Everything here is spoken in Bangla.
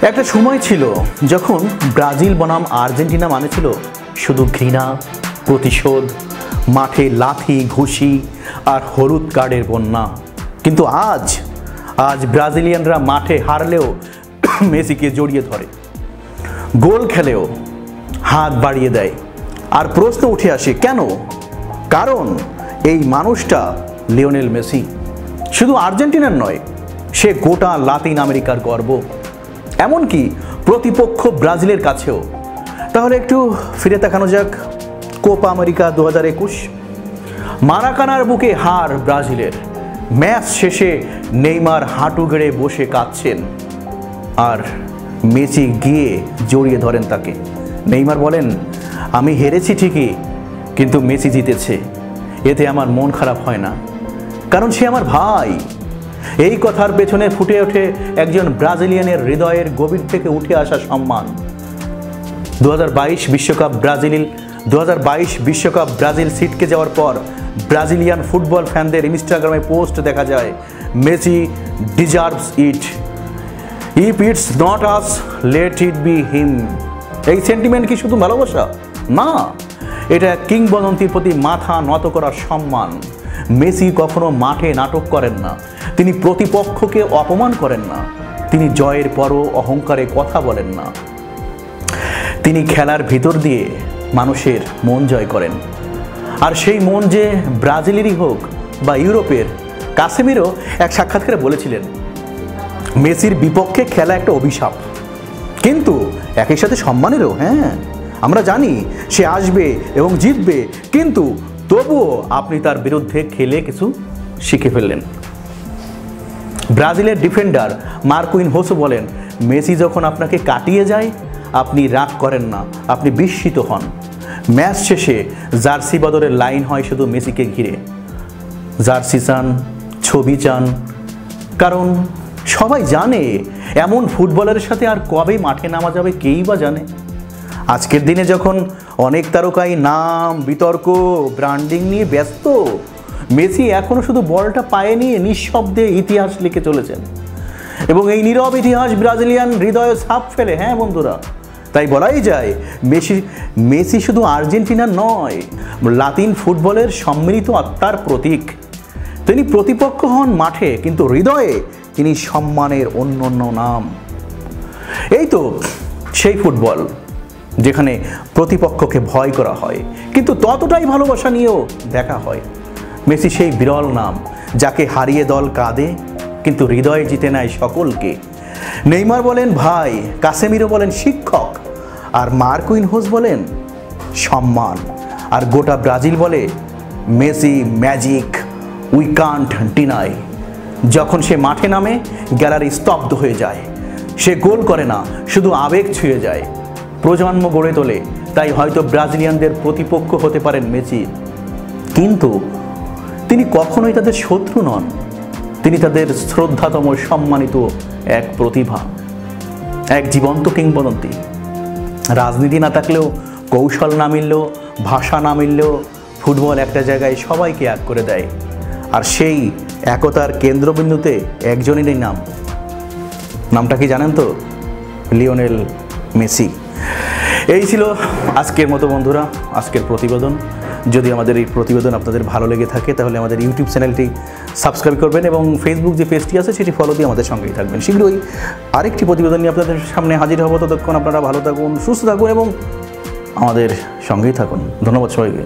একটা সময় ছিল যখন ব্রাজিল বনাম আর্জেন্টিনা মানে ছিল শুধু ঘৃণা, প্রতিশোধ, মাঠে লাথি ঘুষি আর হলুদ কার্ডের বন্যা। কিন্তু আজ ব্রাজিলিয়ানরা মাঠে হারলেও মেসিকে জড়িয়ে ধরে, গোল খেলেও হাত বাড়িয়ে দেয়। আর প্রশ্ন উঠে আসে কেন? কারণ এই মানুষটা লিওনেল মেসি শুধু আর্জেন্টিনার নয়, সে গোটা লাতিন আমেরিকার গর্ব, এমনকি প্রতিপক্ষ ব্রাজিলের কাছেও। তাহলে একটু ফিরে তাকানো যাক কোপা আমেরিকা 2021। মারাকানার বুকে হার ব্রাজিলের। ম্যাচ শেষে নেইমার হাঁটু গেড়ে বসে কাঁদছেন আর মেসি গিয়ে জড়িয়ে ধরেন তাকে। নেইমার বলেন, আমি হেরেছি ঠিকই, কিন্তু মেসি জিতেছে, এতে আমার মন খারাপ হয় না, কারণ সে আমার ভাই। এই কথার পেছনে ফুটে ওঠে একজন ব্রাজিলিয়ানের হৃদয়ের গভীর থেকে উঠে আসা সম্মান। 2022 বিশ্বকাপ ব্রাজিল ছিটকে যাওয়ার পর ব্রাজিলিয়ান ফুটবল ফ্যানদের ইনস্টাগ্রামে পোস্ট দেখা যায়, Messi deserves it, if it's not us let it be him. এই সেন্টিমেন্ট কি শুধু ভালোবাসা? না, এটা কিংবদন্তির প্রতি মাথা নত করার সম্মান। মেসি কখনো মাঠে নাটক করেন না, তিনি প্রতিপক্ষকে অপমান করেন না, তিনি জয়ের পরও অহংকারে কথা বলেন না, তিনি খেলার ভিতর দিয়ে মানুষের মন জয় করেন। আর সেই মন যে ব্রাজিলেরই হোক বা ইউরোপের। কাসেমিরো এক সাক্ষাৎকারে বলেছিলেন, মেসির বিপক্ষে খেলা একটা অভিশাপ, কিন্তু একই সাথে সম্মানেরও। হ্যাঁ, আমরা জানি সে আসবে এবং জিতবে, কিন্তু তবুও আপনি তার বিরুদ্ধে খেলে কিছু শিখে ফেললেন। ব্রাজিলের ডিফেন্ডার মার্কুইনহোসও বলেন, মেসি যখন আপনাকে কাটিয়ে যায় আপনি রাগ করেন না, আপনি বিস্মিত হন। ম্যাচ শেষে জার্সি বদলের লাইন হয় শুধু মেসিকে ঘিরে, জার্সি চান, ছবি চান, কারণ সবাই জানে এমন ফুটবলারের সাথে আর কবে মাঠে নামা যাবে কেই বা জানে। আজকের দিনে যখন অনেক তারকাই নাম, বিতর্ক, ব্র্যান্ডিং নিয়ে ব্যস্ত, মেসি এখনও শুধু বলটা পায়ে নিয়ে নিঃশব্দে ইতিহাস লিখে চলেছেন, এবং এই নীরব ইতিহাস ব্রাজিলিয়ান হৃদয়ে ছাপ ফেলে। হ্যাঁ বন্ধুরা, তাই বলাই যায় মেসি শুধু আর্জেন্টিনার নয়, লাতিন ফুটবলের সম্মিলিত আত্মার প্রতীক। তিনি প্রতিপক্ষ হন মাঠে, কিন্তু হৃদয়ে তিনি সম্মানের অন্য নাম। এই তো সেই ফুটবল যেখানে প্রতিপক্ষকে ভয় করা হয়, কিন্তু ততটাই ভালোবাসা নিয়েও দেখা হয়। মেসি সেই বিরল নাম, যাকে হারিয়ে দল কাঁদে কিন্তু হৃদয়ে জিতে নেয় সকলকে। নেইমার বলেন ভাই, কাসেমিরো বলেন শিক্ষক, আর মার্কুইনহোস বলেন সম্মান, আর গোটা ব্রাজিল বলে Messi magic, we can't deny. যখন সে মাঠে নামে গ্যালারি স্তব্ধ হয়ে যায়। সে গোল করে না, শুধু আবেগ ছুঁয়ে যায়, প্রজন্ম গড়ে তোলে। তাই হয়তো ব্রাজিলিয়ানদের প্রতিপক্ষ হতে পারেন মেসি, কিন্তু তিনি কখনোই তাদের শত্রু নন। তিনি তাদের শ্রদ্ধাতম সম্মানিত এক প্রতিভা, এক জীবন্ত কিংবদন্তি। রাজনীতি না থাকলেও, কৌশল না মিললেও, ভাষা না মিললেও, ফুটবল একটা জায়গায় সবাইকে এক করে দেয়। আর সেই একতার কেন্দ্রবিন্দুতে একজনেরই নামটা কি জানেন তো? Lionel Messi. এই ছিল আজকের মতো বন্ধুরা, আজকের প্রতিবেদন। যদি আমাদের এই প্রতিবেদন আপনাদের ভালো লেগে থাকে তাহলে আমাদের ইউটিউব চ্যানেলটি সাবস্ক্রাইব করবেন এবং ফেসবুক যে পেজটি আছে সেটি ফলো দিয়ে আমাদের সঙ্গেই থাকবেন। শীঘ্রই আরেকটি প্রতিবেদন নিয়ে আপনাদের সামনে হাজির হব। ততক্ষণ আপনারা ভালো থাকুন, সুস্থ থাকুন এবং আমাদের সঙ্গেই থাকুন। ধন্যবাদ সবাইকে।